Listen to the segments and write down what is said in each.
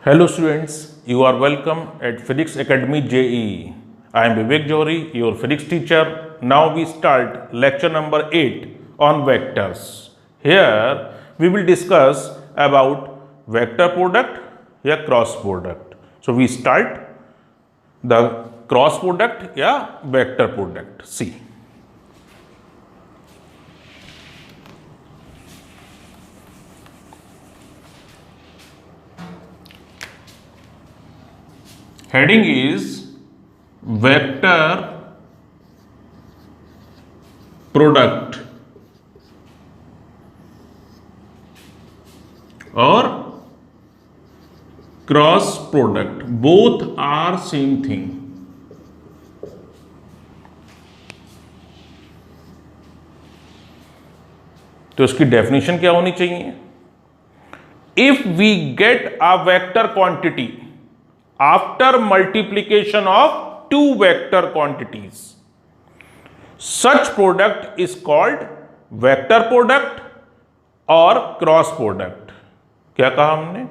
Hello students, you are welcome at Physics Academy JEE. I am Vivek Johri, your physics teacher. Now we start lecture number 8 on vectors. Here we will discuss about vector product या cross product. So we start the cross product या vector product. See. Heading is vector product or cross product, both are same thing. तो इसकी definition क्या होनी चाहिए? If we get a vector quantity after multiplication of two vector quantities, such product is called vector product or cross product. क्या कहा हमने?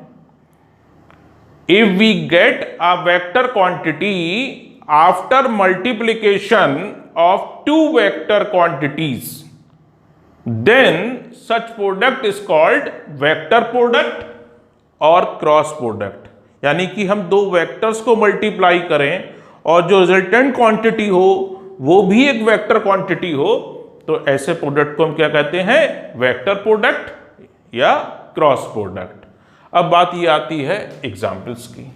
If we get a vector quantity after multiplication of two vector quantities, then such product is called vector product or cross product. यानी कि हम दो vectors को multiply करें और जो रिजल्टेंट क्वांटिटी हो वो भी एक वेक्टर क्वांटिटी हो, तो ऐसे प्रोडक्ट को हम क्या कहते हैं? वेक्टर प्रोडक्ट या क्रॉस प्रोडक्ट. अब बात ये आती है एग्जाम्पल्स की.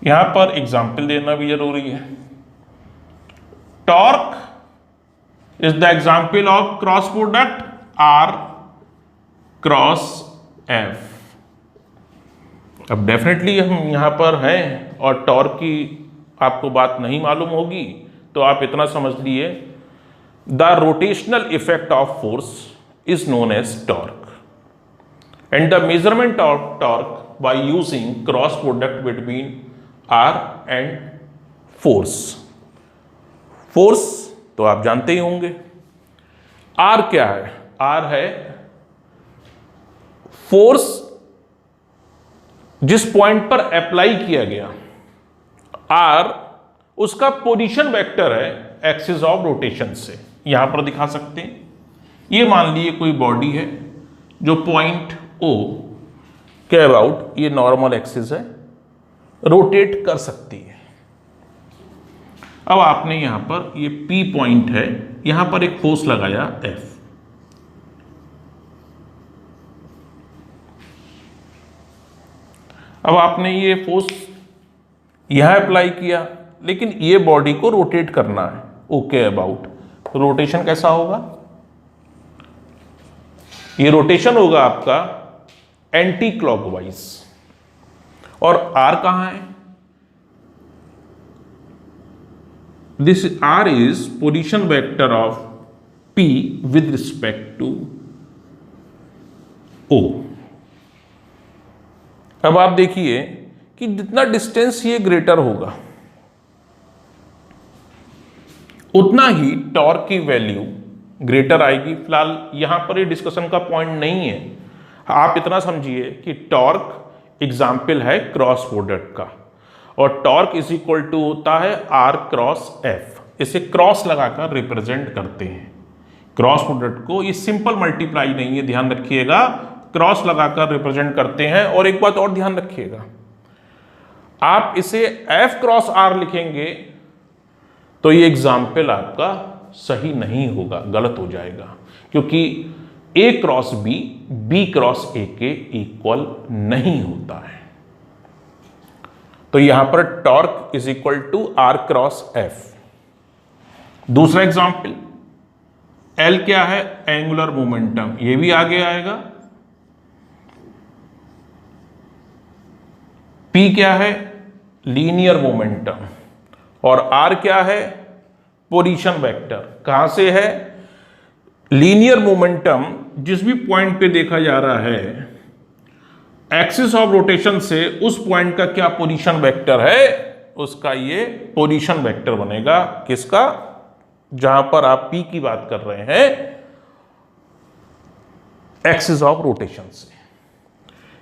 यहां पर एग्जाम्पल देना भी जरूरी है. Torque is the example of cross product R cross F. अब डेफिनेटली हम यहाँ पर हैं और टॉर्क की आपको बात नहीं मालूम होगी, तो आप इतना समझ लिए, the rotational effect of force is known as torque and the measurement of torque by using cross product between R and force. Force तो आप जानते ही होंगे. आर क्या है? आर है फोर्स जिस पॉइंट पर अप्लाई किया गया. आर उसका पोजीशन वेक्टर है एक्सिस ऑफ रोटेशन से. यहां पर दिखा सकते हैं. ये मान लीजिए कोई बॉडी है जो पॉइंट ओ के अबाउट, ये नॉर्मल एक्सिस है, रोटेट कर सकती है. अब आपने यहां पर ये पी पॉइंट है, यहां पर एक फोर्स लगाया एफ. अब आपने ये फोर्स यहां अप्लाई किया, लेकिन ये बॉडी को रोटेट करना है ओके अबाउट. रोटेशन कैसा होगा? ये रोटेशन होगा आपका एंटी क्लॉकवाइज. और आर कहां है? This R is position vector of P with respect to O. अब आप देखिए कि जितना डिस्टेंस ये ग्रेटर होगा उतना ही टॉर्क की वैल्यू ग्रेटर आएगी. फिलहाल यहां पर ये डिस्कशन का पॉइंट नहीं है. आप इतना समझिए कि टॉर्क एग्जाम्पल है क्रॉस प्रोडक्ट का, और टॉर्क इज इक्वल टू होता है आर क्रॉस एफ. इसे क्रॉस लगाकर रिप्रेजेंट करते हैं. क्रॉस प्रोडक्ट को ये सिंपल मल्टीप्लाई नहीं है, ध्यान रखिएगा, क्रॉस लगाकर रिप्रेजेंट करते हैं. और एक बात और ध्यान रखिएगा, आप इसे एफ क्रॉस आर लिखेंगे तो ये एग्जाम्पल आपका सही नहीं होगा, गलत हो जाएगा, क्योंकि A cross B, B cross A के इक्वल नहीं होता है. तो यहां पर torque is equal to R cross F. दूसरा एग्जाम्पल, एल क्या है? Angular momentum. ये भी आगे आएगा. पी क्या है? Linear momentum. और आर क्या है? Position vector. कहां से है? लीनियर मोमेंटम जिस भी पॉइंट पे देखा जा रहा है एक्सिस ऑफ रोटेशन से, उस पॉइंट का क्या पोजीशन वेक्टर है? उसका ये पोजीशन वेक्टर बनेगा. किसका? जहां पर आप पी की बात कर रहे हैं एक्सिस ऑफ रोटेशन से.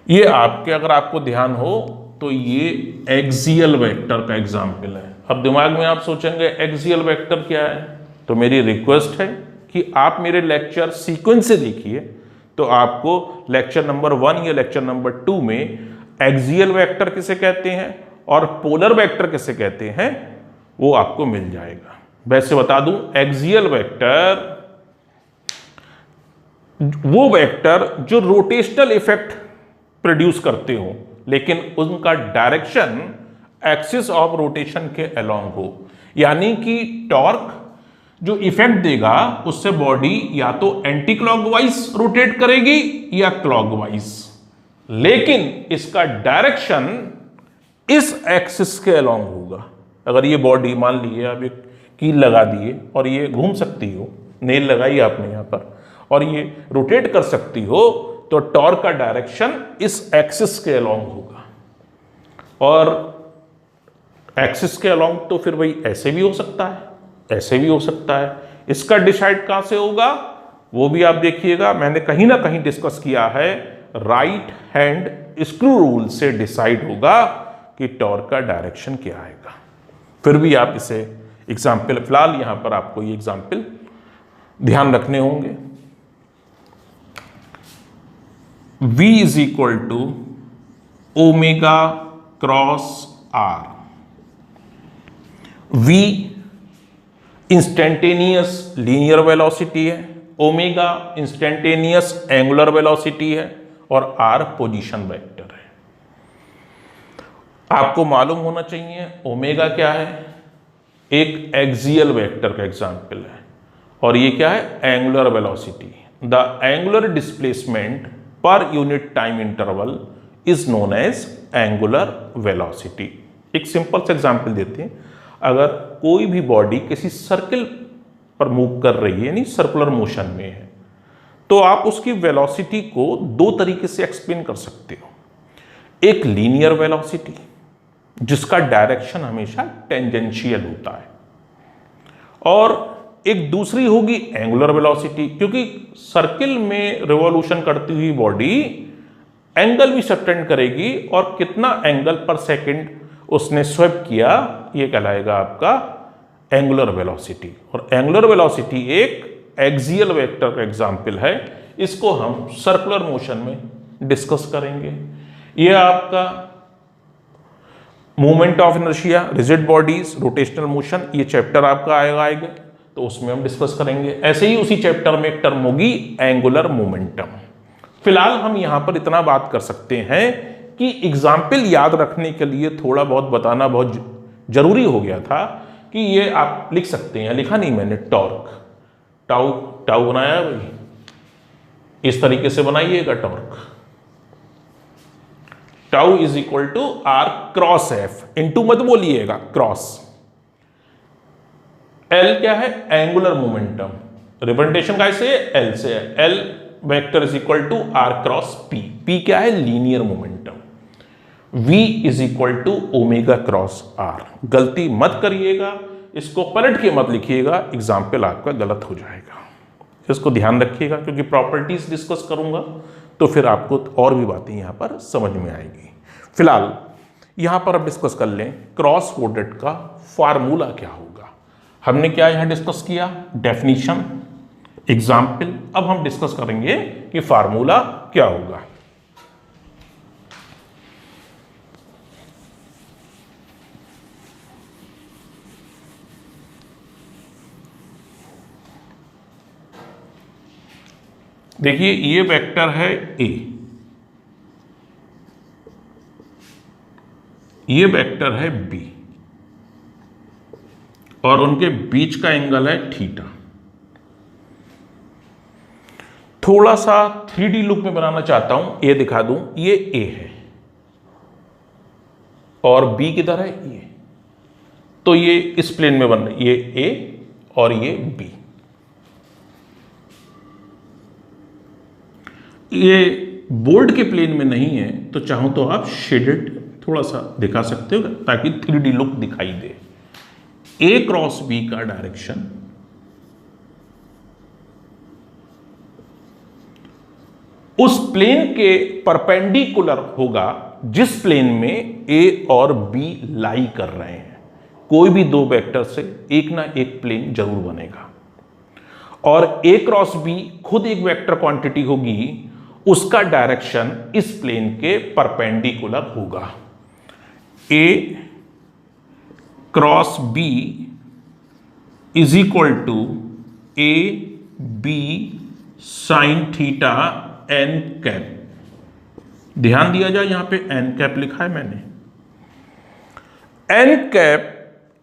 ये आपके, अगर आपको ध्यान हो तो ये एक्सियल वेक्टर का एग्जाम्पल है। अब दिमाग में आप सोचेंगे एक्सियल वेक्टर क्या है, तो मेरी रिक्वेस्ट है कि आप मेरे लेक्चर सीक्वेंस से देखिए, तो आपको लेक्चर नंबर 1 या लेक्चर नंबर 2 में एक्सियल वेक्टर किसे कहते हैं और पोलर वेक्टर किसे कहते हैं वो आपको मिल जाएगा। वैसे बता दूं, एक्सियल वेक्टर वो वेक्टर जो रोटेशनल इफेक्ट प्रोड्यूस करते हो, लेकिन उनका डायरेक्शन एक्सिस ऑफ रोटेशन के अलोंग हो, यानी कि टॉर्क जो इफेक्ट देगा उससे बॉडी या तो एंटी क्लॉकवाइज रोटेट करेगी या क्लॉकवाइज, लेकिन इसका डायरेक्शन इस एक्सिस के अलोंग होगा। अगर ये बॉडी मान लीजिए आप एक कील लगा दिए और ये घूम सकती हो, नेल लगाई आपने यहां पर, और ये रोटेट कर सकती हो, तो टॉर्क का डायरेक्शन इस एक्सिस के अलोंग होगा। और एक्सिस के अलोंग तो फिर भाई ऐसे भी हो सकता है, ऐसे भी हो सकता है। इसका डिसाइड कहां से होगा वो भी आप देखिएगा, मैंने कहीं ना कहीं डिस्कस किया है, राइट हैंड स्क्रू रूल से डिसाइड होगा कि टॉर्क का डायरेक्शन क्या आएगा। फिर भी आप इसे एग्जाम्पल, फिलहाल यहां पर आपको ये एग्जाम्पल ध्यान रखने होंगे। V is equal to omega cross R। V instantaneous linear velocity है, ओमेगा इंस्टेंटेनियस एंगुलर वेलोसिटी है, और R पोजीशन वेक्टर है। आपको मालूम होना चाहिए ओमेगा क्या है, एक एक्सियल वेक्टर का एग्जाम्पल है, और ये क्या है, angular velocity. The angular displacement per unit time interval is known as angular velocity. एक सिंपल सा एग्जांपल देते हैं, अगर कोई भी बॉडी किसी सर्कल पर मूव कर रही है, यानी सर्कुलर मोशन में है, तो आप उसकी वेलोसिटी को दो तरीके से एक्सप्लेन कर सकते हो। एक लीनियर वेलोसिटी जिसका डायरेक्शन हमेशा टेंजेंशियल होता है, और एक दूसरी होगी एंगुलर वेलोसिटी, क्योंकि सर्किल में रिवॉल्यूशन करती हुई बॉडी एंगल भी सबटेंड करेगी, और कितना एंगल पर सेकंड उसने स्वेप किया ये कहलाएगा आपका एंगुलर वेलोसिटी। और एंगुलर वेलोसिटी एक एक्सियल वेक्टर का एग्जाम्पल है, इसको हम सर्कुलर मोशन में डिस्कस करेंगे। ये आपका movement of inertia, rigid bodies, rotational motion, ये चैप्टर आपका आएगा, तो उसमें हम डिस्कस करेंगे। ऐसे ही उसी चैप्टर में एक टर्म होगी एंगुलर मोमेंटम। फिलहाल हम यहां पर इतना बात कर सकते हैं कि एग्जाम्पल याद रखने के लिए थोड़ा बहुत बताना बहुत जरूरी हो गया था, कि ये आप लिख सकते हैं, लिखा नहीं मैंने, टॉर्क, टाउ टाउ बनाया भाई, इस तरीके से बनाइएगा torque. Tau is equal to R cross F, into मत बोलिएगा, क्रॉस। L क्या है, एंगुलर मोमेंटम, रिप्रेजेंटेशन कैसे है, L से है, L vector is equal to R cross P, P क्या है, linear momentum, V is equal to omega cross R। गलती मत करिएगा, इसको पलट के मत लिखिएगा, एग्जाम्पल आपका गलत हो जाएगा। इसको ध्यान रखिएगा, क्योंकि प्रॉपर्टीज डिस्कस करूंगा तो फिर आपको और भी बातें यहां पर समझ में आएगी। फिलहाल यहां पर अब डिस्कस कर लें क्रॉस प्रोडक्ट का फार्मूला क्या होगा। हमने क्या यहां डिस्कस किया, डेफिनेशन, एग्जाम्पल। अब हम डिस्कस करेंगे कि फार्मूला क्या होगा। देखिए ये वेक्टर है ए, ये वेक्टर है बी, और उनके बीच का एंगल है थीटा। थोड़ा सा 3D लुक में बनाना चाहता हूं, ये दिखा दूं, ये ए है और बी किधर है, ये, तो ये इस प्लेन में बन रही, ये ए और ये बी। ये बोर्ड के प्लेन में नहीं है, तो चाहो तो आप शेडेड थोड़ा सा दिखा सकते हो ताकि 3D लुक दिखाई दे। ए क्रॉस बी का डायरेक्शन उस प्लेन के परपेंडिकुलर होगा जिस प्लेन में ए और बी लाई कर रहे हैं। कोई भी दो वेक्टर से एक ना एक प्लेन जरूर बनेगा, और ए क्रॉस बी खुद एक वेक्टर क्वांटिटी होगी, उसका डायरेक्शन इस प्लेन के परपेंडिकुलर होगा। A cross B is equal to A B sine theta N cap. ध्यान दिया जाए, यहां पे एन कैप लिखा है मैंने। N cap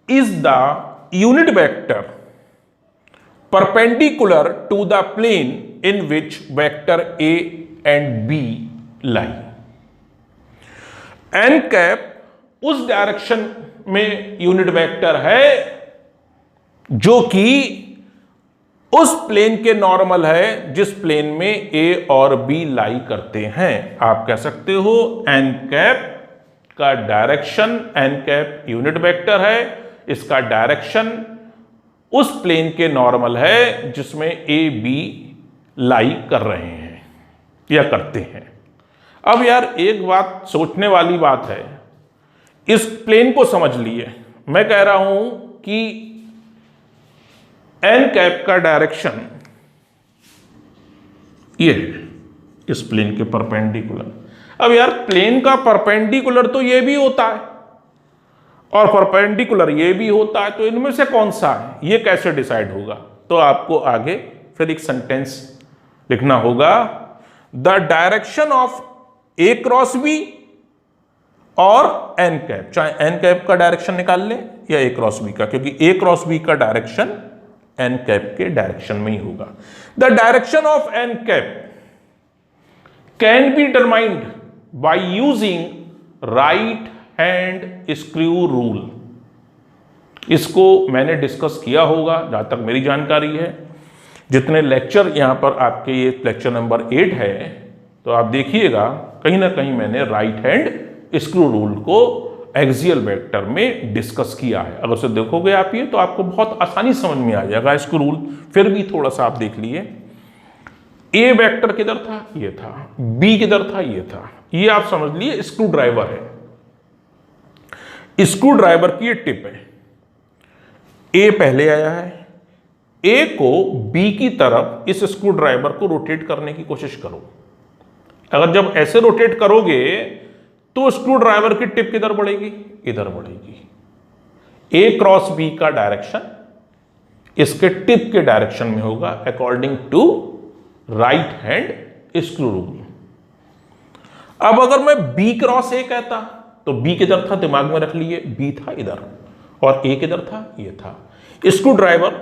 is the unit vector perpendicular to the plane in which vector A and B lie. N cap उस direction में यूनिट वेक्टर है जो कि उस प्लेन के नॉर्मल है जिस प्लेन में ए और बी लाई करते हैं। आप कह सकते हो एन कैप का direction, N cap unit vector है, इसका डायरेक्शन उस प्लेन के नॉर्मल है जिसमें ए बी लाई कर रहे हैं या करते हैं। अब यार एक बात सोचने वाली बात है, इस प्लेन को समझ लिए, मैं कह रहा हूं कि एन कैप का डायरेक्शन ये है इस प्लेन के परपेंडिकुलर। अब यार प्लेन का परपेंडिकुलर तो ये भी होता है और परपेंडिकुलर ये भी होता है, तो इनमें से कौन सा है ये कैसे डिसाइड होगा? तो आपको आगे फिर एक सेंटेंस लिखना होगा, the direction of A cross B और एन कैप, चाहे एन कैप का डायरेक्शन निकाल लें या ए क्रॉस बी का, क्योंकि ए क्रॉस बी का डायरेक्शन एन कैप के डायरेक्शन में ही होगा। The direction of N cap can be determined by using right hand screw rule. इसको मैंने डिस्कस किया होगा जहां तक मेरी जानकारी है। जितने लेक्चर यहां पर आपके, ये लेक्चर नंबर 8 है, तो आप देखिएगा कहीं ना कहीं मैंने राइट हैंड स्क्रू रूल को एक्सियल वेक्टर में डिस्कस किया है। अगर उसे देखोगे आप ये तो आपको बहुत आसानी समझ में आ जाएगा इसको रूल। फिर भी थोड़ा सा आप देख लिए, ए वेक्टर किधर था? ये था। बी किधर था? ये था। ये आप समझ लिए स्क्रू ड्राइवर है, स्क्रू ड्राइवर की ये टिप है। ए पहले आया है, ए को बी की तरफ इस स्क्रू ड्राइवर को रोटेट करने की कोशिश करो। अगर जब ऐसे रोटेट करोगे तो स्क्रू ड्राइवर की टिप किधर बढ़ेगी? इधर बढ़ेगी। ए क्रॉस बी का डायरेक्शन इसके टिप के डायरेक्शन में होगा according to right hand screw rule. अब अगर मैं बी क्रॉस ए कहता तो बी किधर था? दिमाग में रख लिए, बी था इधर, और ए किधर था? ये था। स्क्रू ड्राइवर,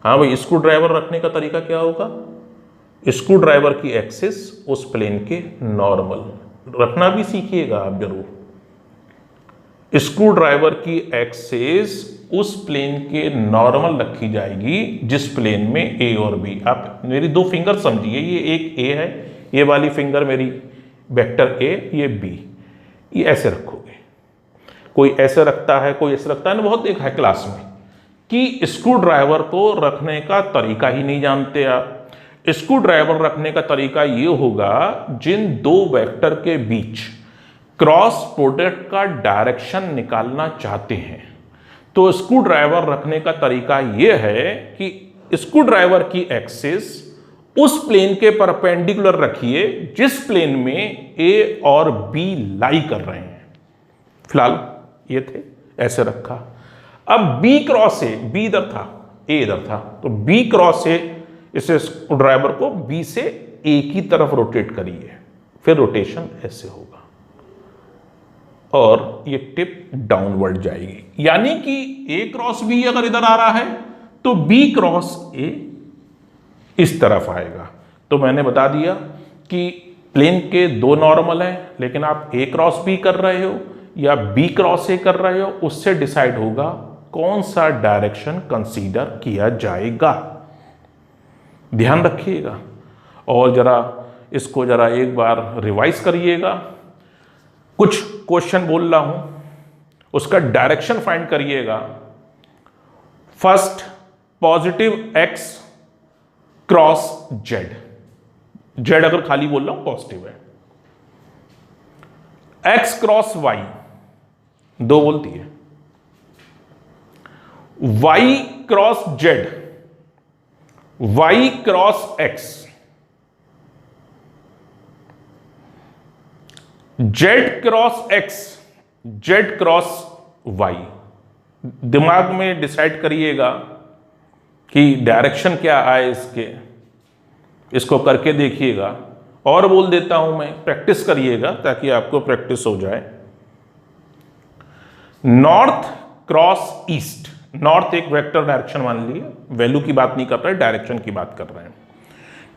हाँ भाई, स्क्रू ड्राइवर रखने का तरीका क्या होगा? स्क्रू ड्राइवर की एक्सिस उस प्लेन के नॉर्मल रखना भी सीखिएगा आप जरूर। स्क्रू ड्राइवर की एक्सिस उस प्लेन के नॉर्मल रखी जाएगी जिस प्लेन में ए और बी। आप मेरी दो फिंगर समझिए, ये एक ए है, ये वाली फिंगर मेरी वेक्टर ए, ये बी, ये ऐसे रखोगे। कोई ऐसे रखता है, कोई ऐसे रखता है ना, बहुत एक है क्लास में कि स्क्रू ड्राइवर को रखने का तरीका ही नहीं जानते आप। स्क्रू ड्राइवर रखने का तरीका ये होगा, जिन दो वेक्टर के बीच क्रॉस प्रोडक्ट का डायरेक्शन निकालना चाहते हैं तो स्क्रू ड्राइवर रखने का तरीका ये है कि स्क्रू ड्राइवर की एक्सिस उस प्लेन के परपेंडिकुलर रखिए जिस प्लेन में ए और बी लाई कर रहे हैं। फिलहाल ये थे, ऐसे रखा। अब बी क्रॉस ए, बी इधर था, ए इधर था, तो बी क्रॉस ए, इस स्क्रू ड्राइवर को बी से ए की तरफ रोटेट करिए, फिर रोटेशन ऐसे होगा और ये टिप डाउनवर्ड जाएगी। यानी कि ए क्रॉस बी अगर इधर आ रहा है तो बी क्रॉस ए इस तरफ आएगा। तो मैंने बता दिया कि प्लेन के दो नॉर्मल हैं, लेकिन आप ए क्रॉस बी कर रहे हो या बी क्रॉस ए कर रहे हो, उससे डिसाइड होगा कौन सा डायरेक्शन कंसीडर किया जाएगा। ध्यान रखिएगा और जरा इसको जरा एक बार रिवाइज करिएगा। कुछ क्वेश्चन बोल रहा हूं, उसका डायरेक्शन फाइंड करिएगा। First, positive x cross Z, Z अगर खाली बोल रहा हूं पॉजिटिव है। एक्स क्रॉस वाई, दो बोलती है। Y cross Z, Y cross X, Z cross X, Z cross Y. दिमाग में डिसाइड करिएगा कि डायरेक्शन क्या आए इसके, इसको करके देखिएगा। और बोल देता हूं मैं, प्रैक्टिस करिएगा ताकि आपको प्रैक्टिस हो जाए। नॉर्थ क्रॉस ईस्ट, नॉर्थ एक वेक्टर डायरेक्शन मान लिए, वैल्यू की बात नहीं कर रहे, डायरेक्शन की बात कर रहे हैं।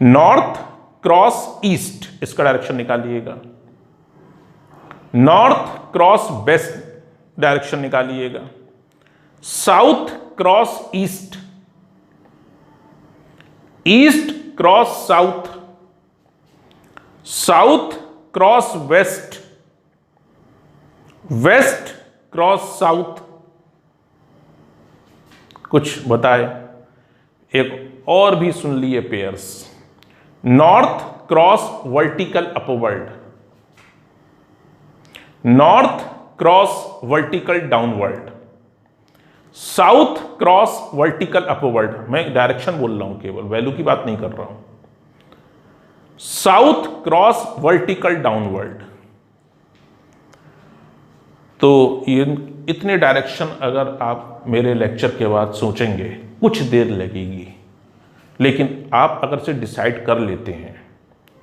नॉर्थ क्रॉस ईस्ट, इसका डायरेक्शन निकालिएगा। नॉर्थ क्रॉस वेस्ट, डायरेक्शन निकालिएगा। South cross east, east cross south, south cross west, west cross south. कुछ बताए? एक और भी सुन लिए pairs. North cross vertical upward, north cross vertical downward, south cross vertical upward. मैं डायरेक्शन बोल रहा हूं, केवल वैल्यू की बात नहीं कर रहा हूं। South cross vertical downward. तो ये इतने डायरेक्शन अगर आप मेरे लेक्चर के बाद सोचेंगे कुछ देर लगेगी, लेकिन आप अगर से डिसाइड कर लेते हैं,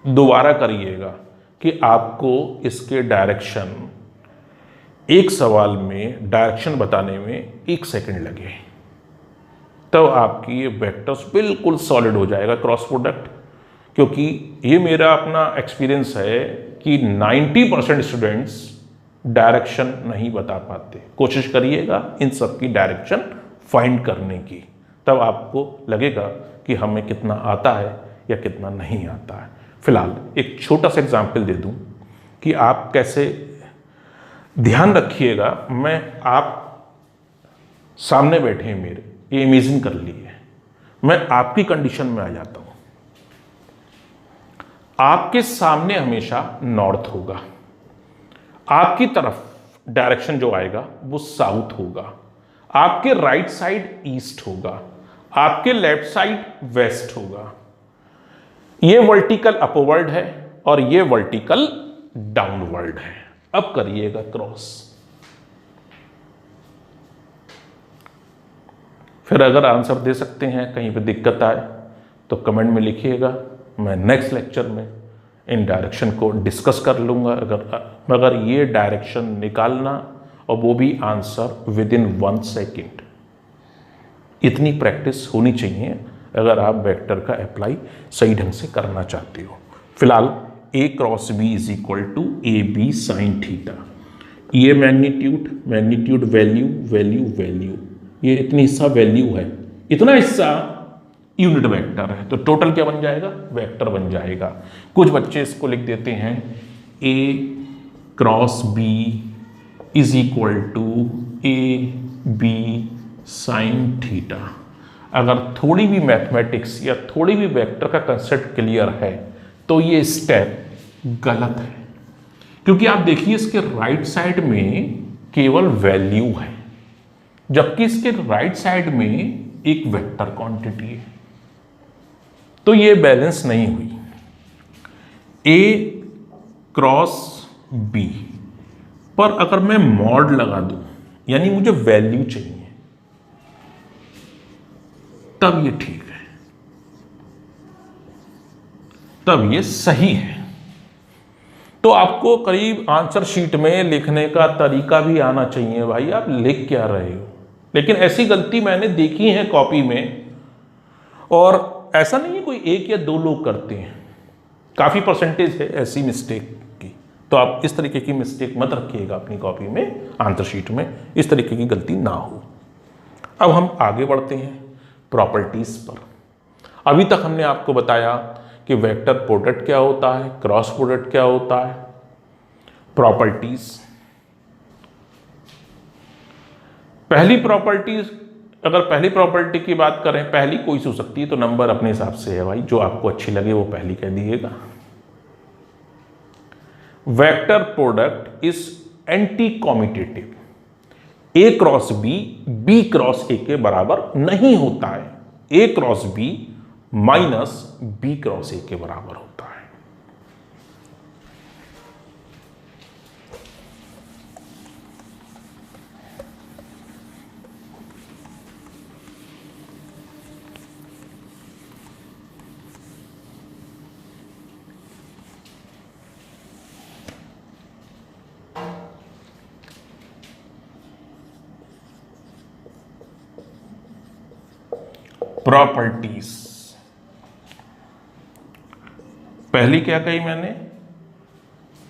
दोबारा करिएगा कि आपको इसके डायरेक्शन, एक सवाल में डायरेक्शन बताने में 1 सेकंड लगे, तब आपकी ये वेक्टर्स बिल्कुल सॉलिड हो जाएगा क्रॉस प्रोडक्ट। क्योंकि ये मेरा अपना एक्सपीरियंस है कि 90% स्टूडेंट्स डायरेक्शन नहीं बता पाते। कोशिश करिएगा इन सब की डायरेक्शन फाइंड करने की, तब आपको लगेगा कि हमें कितना आता है या कितना नहीं आता है। फिलहाल एक छोटा सा एग्जाम्पल दे दूं कि आप कैसे, ध्यान रखिएगा, आप सामने बैठे हैं मेरे, ये इमेजिन कर लिए, मैं आपकी कंडीशन में आ जाता हूं। आपके सामने हमेशा नॉर्थ होगा, आपकी तरफ डायरेक्शन जो आएगा वो साउथ होगा, आपके राइट साइड ईस्ट होगा, आपके लेफ्ट साइड वेस्ट होगा। ये वर्टिकल अपवर्ड है और ये वर्टिकल डाउनवर्ड है। अब करिएगा क्रॉस। फिर अगर आंसर दे सकते हैं, कहीं पे दिक्कत आए तो कमेंट में लिखिएगा। मैं नेक्स्ट लेक्चर में इन डायरेक्शन को डिस्कस कर लूँगा। अगर ये डायरेक्शन निकालना और वो भी आंसर विदिन 1 सेकेंड, इतनी प्रैक्टिस होनी चाहिए अगर आप वेक्टर का अप्लाई सही ढंग से करना चाहते हो। फिलहाल A cross B is equal to A B sine theta. ये मैग्नीट्यूड वैल्यू वैल्यू वैल्यू, ये इतनी हिस्सा वैल्यू है, इतना हिस्सा यूनिट वेक्टर है, तो टोटल क्या बन जाएगा? वेक्टर बन जाएगा। कुछ बच्चे इसको लिख देते हैं A cross B is equal to A B sine theta. अगर थोड़ी भी मैथमेटिक्स या थोड़ी भी वेक्टर का कंसेप्ट क्लियर है तो ये स्टेप गलत है, क्योंकि आप देखिए इसके राइट साइड में केवल वैल्यू है, जबकि इसके राइट साइड में एक वेक्टर क्वांटिटी है, तो ये बैलेंस नहीं हुई। ए क्रॉस बी पर अगर मैं मॉड लगा दूं, यानी मुझे वैल्यू चाहिए, तब ये ठीक है, तब ये सही है। तो आपको करीब आंसर शीट में लिखने का तरीका भी आना चाहिए। भाई आप लिख क्या रहे हो? लेकिन ऐसी गलती मैंने देखी है कॉपी में, और ऐसा नहीं है कोई 1 या 2 लोग करते हैं, काफ़ी परसेंटेज है ऐसी मिस्टेक की। तो आप इस तरीके की मिस्टेक मत रखिएगा अपनी कॉपी में, आंसर शीट में इस तरीके की गलती ना हो। अब हम आगे बढ़ते हैं प्रॉपर्टीज पर। अभी तक हमने आपको बताया कि वेक्टर प्रोडक्ट क्या होता है, क्रॉस प्रोडक्ट क्या होता है, प्रॉपर्टीज। पहली प्रॉपर्टीज अगर पहली प्रॉपर्टी की बात करें, पहली कोई सी हो सकती है, तो नंबर अपने हिसाब से है भाई, जो आपको अच्छी लगे वो पहली कह दीजिएगा। Vector product is anti commutative, A cross B B cross A के बराबर नहीं होता है, A cross B minus B cross A के बराबर होता है। प्रॉपर्टीज, पहली क्या कही मैंने,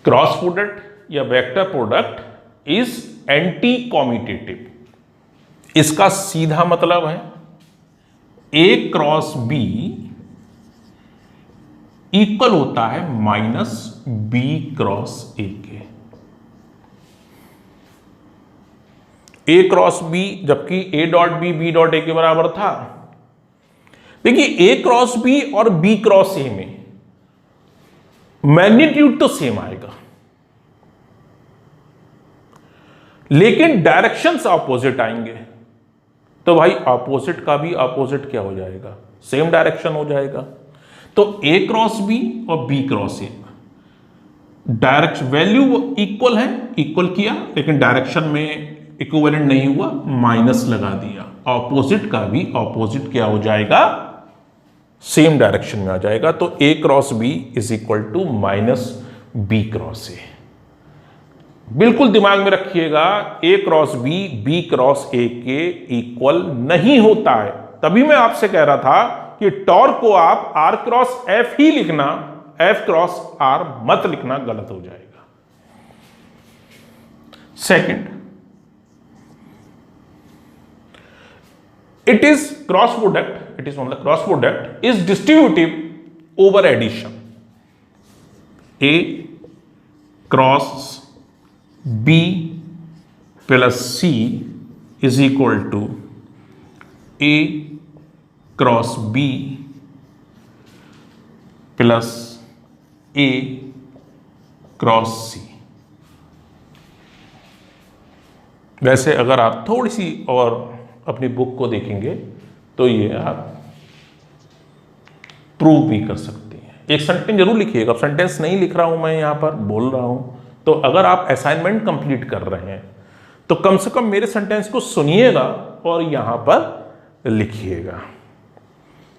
क्रॉस प्रोडक्ट या vector product is anti commutative. इसका सीधा मतलब है ए क्रॉस बी इक्वल होता है माइनस बी क्रॉस ए के। ए क्रॉस बी, जबकि A dot B B dot A के बराबर था। देखिए ए क्रॉस बी और बी क्रॉस ए में मैग्नीट्यूड तो सेम आएगा, लेकिन डायरेक्शंस ऑपोजिट आएंगे, तो भाई ऑपोजिट का भी ऑपोजिट क्या हो जाएगा, सेम डायरेक्शन हो जाएगा। तो ए क्रॉस बी और B cross A direction value equal है, इक्वल किया, लेकिन डायरेक्शन में इक्विवेलेंट नहीं हुआ, माइनस लगा दिया। ऑपोजिट का भी ऑपोजिट क्या हो जाएगा, सेम डायरेक्शन में आ जाएगा। तो A cross B is equal to minus B cross A. बिल्कुल दिमाग में रखिएगा, A cross B B cross A के इक्वल नहीं होता है। तभी मैं आपसे कह रहा था कि टॉर्क को आप आर क्रॉस एफ ही लिखना, एफ क्रॉस आर मत लिखना, गलत हो जाएगा। Second, it is cross product, it is on the cross product is distributive over addition. A cross B plus C is equal to A cross B plus A cross C। वैसे अगर आप थोड़ी सी और अपनी बुक को देखेंगे तो ये आप प्रूव भी कर सकते हैं। एक सेंटेंस जरूर लिखिएगा, सेंटेंस नहीं लिख रहा हूं मैं, यहां पर बोल रहा हूं। तो अगर आप असाइनमेंट कंप्लीट कर रहे हैं तो कम से कम मेरे सेंटेंस को सुनिएगा और यहां पर लिखिएगा।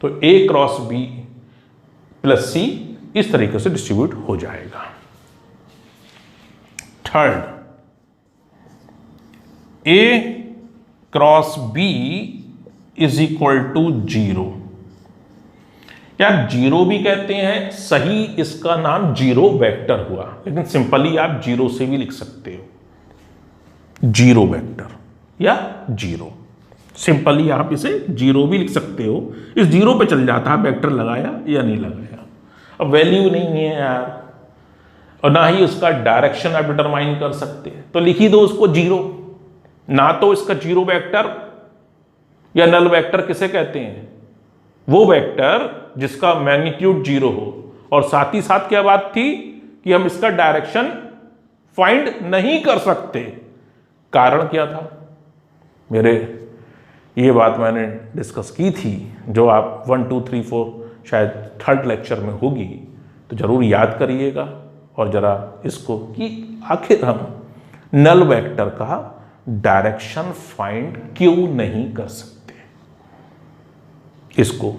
तो A cross B plus C इस तरीके से डिस्ट्रीब्यूट हो जाएगा। Third, A cross B is equal to zero. यार जीरो भी कहते हैं, सही इसका नाम जीरो वेक्टर हुआ, लेकिन सिंपली आप जीरो से भी लिख सकते हो, जीरो वेक्टर या जीरो, सिंपली आप इसे जीरो भी लिख सकते हो। इस जीरो पे चल जाता है वेक्टर लगाया या नहीं लगाया। अब वैल्यू नहीं है यार, और ना ही उसका डायरेक्शन आप डिटरमाइन कर सकते हैं, तो लिख ही दो उसको जीरो। ना तो इसका जीरो वेक्टर या नल वेक्टर किसे कहते हैं, वो वेक्टर जिसका मैग्नीट्यूड जीरो हो, और साथ ही साथ क्या बात थी कि हम इसका डायरेक्शन फाइंड नहीं कर सकते। कारण क्या था मेरे, ये बात मैंने डिस्कस की थी, जो आप 1 2 3 4 शायद थर्ड लेक्चर में होगी, तो जरूर याद करिएगा और जरा इसको कि आखिर हम नल वेक्टर का डायरेक्शन फाइंड क्यों नहीं कर सकते इसको।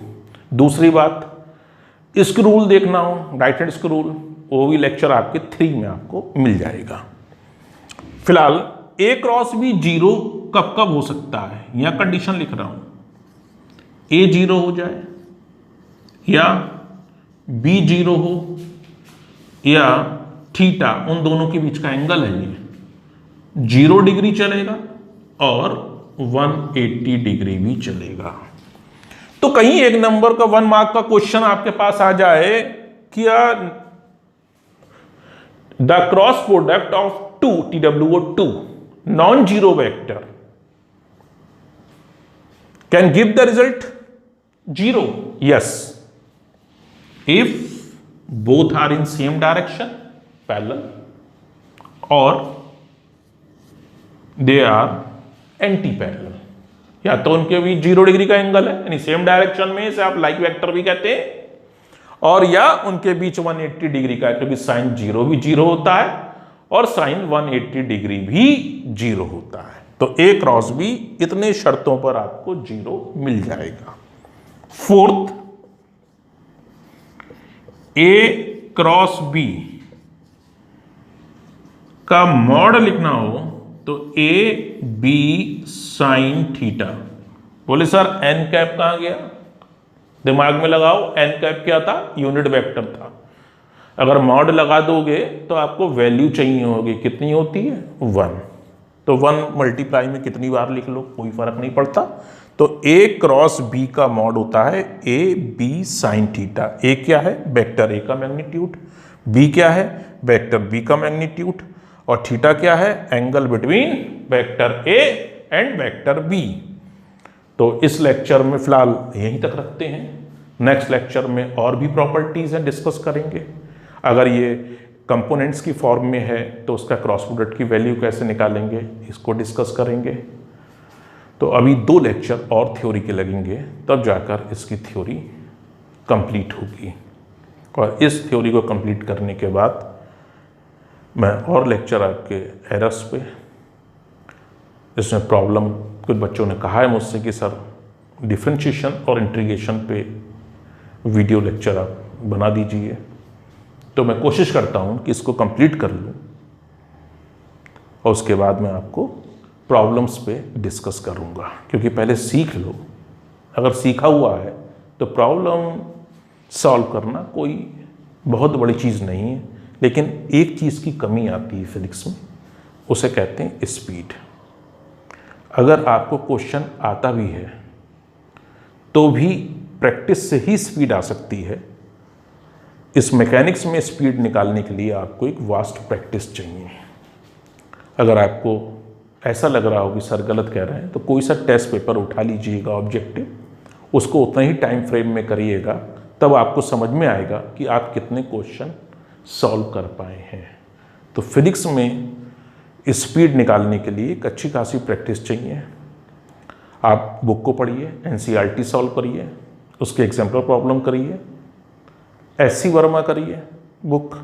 दूसरी बात, स्क्रू देखना हो, राइट हैंड स्क्रू, वो भी लेक्चर आपके 3 में आपको मिल जाएगा। फिलहाल ए क्रॉस बी जीरो कब कब हो सकता है, यहां कंडीशन लिख रहा हूं, ए जीरो हो जाए या बी जीरो हो या थीटा, उन दोनों के बीच का एंगल है ये 0 डिग्री चलेगा और 180 डिग्री भी चलेगा। तो कहीं एक नंबर का 1 मार्क का क्वेश्चन आपके पास आ जाए कि the cross product of 2 TWO2 non zero vector can give the result 0? Yes, if both are in same direction parallel और दे आर एंटी पैरेलल, या तो उनके भी 0 डिग्री का एंगल है, यानी सेम डायरेक्शन में, इसे आप लाइक वेक्टर भी कहते हैं, और या उनके बीच 180 डिग्री का है, क्योंकि साइन 0 भी 0 होता है और साइन 180 डिग्री भी 0 होता है। तो ए क्रॉस बी इतने शर्तों पर आपको 0 मिल जाएगा। फोर्थ, ए क्रॉस बी का मॉड लिखना हो तो ए बी साइन थीटा। बोले सर एन कैप कहां गया? दिमाग में लगाओ, एन कैप क्या था? यूनिट वेक्टर था। अगर मॉड लगा दोगे तो आपको वैल्यू चाहिए होगी, कितनी होती है? 1। तो 1 मल्टीप्लाई में कितनी बार लिख लो, कोई फर्क नहीं पड़ता। तो ए क्रॉस बी का मॉड होता है A B sine theta. A क्या है? वेक्टर ए का मैग्नीट्यूड। बी क्या है? वेक्टर बी का मैग्नीट्यूड। और थीटा क्या है? Angle between vector A and vector B. तो इस लेक्चर में फिलहाल यहीं तक रखते हैं। नेक्स्ट लेक्चर में और भी प्रॉपर्टीज हैं, डिस्कस करेंगे। अगर ये कंपोनेंट्स की फॉर्म में है तो उसका क्रॉस प्रोडक्ट की वैल्यू कैसे निकालेंगे, इसको डिस्कस करेंगे। तो अभी 2 लेक्चर और थ्योरी के लगेंगे, तब जाकर इसकी थ्योरी कंप्लीट होगी। और इस थ्योरी को कंप्लीट करने के बाद मैं और लेक्चर आपके एरर्स पे, इसमें प्रॉब्लम, कुछ बच्चों ने कहा है मुझसे कि सर डिफरेंशिएशन और इंटीग्रेशन पे वीडियो लेक्चर आप बना दीजिए, तो मैं कोशिश करता हूँ कि इसको कंप्लीट कर लूँ और उसके बाद मैं आपको प्रॉब्लम्स पे डिस्कस करूँगा। क्योंकि पहले सीख लो, अगर सीखा हुआ है तो प्रॉब्लम सॉल्व करना कोई बहुत बड़ी चीज़ नहीं है। लेकिन एक चीज़ की कमी आती है फिजिक्स में, उसे कहते हैं स्पीड। अगर आपको क्वेश्चन आता भी है तो भी प्रैक्टिस से ही स्पीड आ सकती है। इस मैकेनिक्स में स्पीड निकालने के लिए आपको एक वास्ट प्रैक्टिस चाहिए। अगर आपको ऐसा लग रहा हो कि सर गलत कह रहे हैं, तो कोई सा टेस्ट पेपर उठा लीजिएगा ऑब्जेक्टिव, उसको उतना ही टाइम फ्रेम में करिएगा, तब आपको समझ में आएगा कि आप कितने क्वेश्चन सॉल्व कर पाए हैं। तो फिजिक्स में स्पीड निकालने के लिए एक अच्छी खासी प्रैक्टिस चाहिए। आप बुक को पढ़िए, एनसीईआरटी सॉल्व करिए, उसके एग्जाम्पल प्रॉब्लम करिए, एससी वर्मा करिए, बुक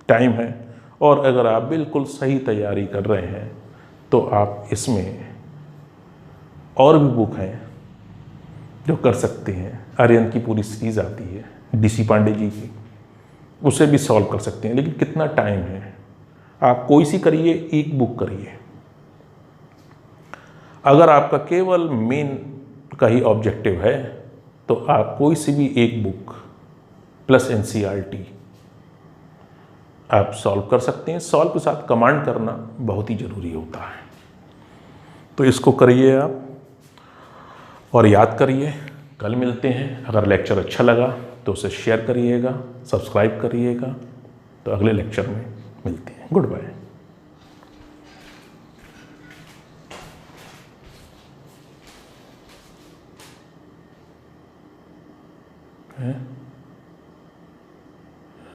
टाइम है। और अगर आप बिल्कुल सही तैयारी कर रहे हैं तो आप इसमें और भी बुक हैं जो कर सकते हैं। आर्यन की पूरी सीरीज आती है, डीसी पांडे जी की, उसे भी सॉल्व कर सकते हैं। लेकिन कितना टाइम है, आप कोई सी करिए, एक बुक करिए। अगर आपका केवल मेन का ही ऑब्जेक्टिव है तो आप कोई सी भी एक बुक प्लस एनसीईआरटी आप सॉल्व कर सकते हैं। सॉल्व के साथ कमांड करना बहुत ही ज़रूरी होता है। तो इसको करिए आप और याद करिए। कल मिलते हैं। अगर लेक्चर अच्छा लगा तो उसे शेयर करिएगा, सब्सक्राइब करिएगा। तो अगले लेक्चर में मिलते हैं। Good bye.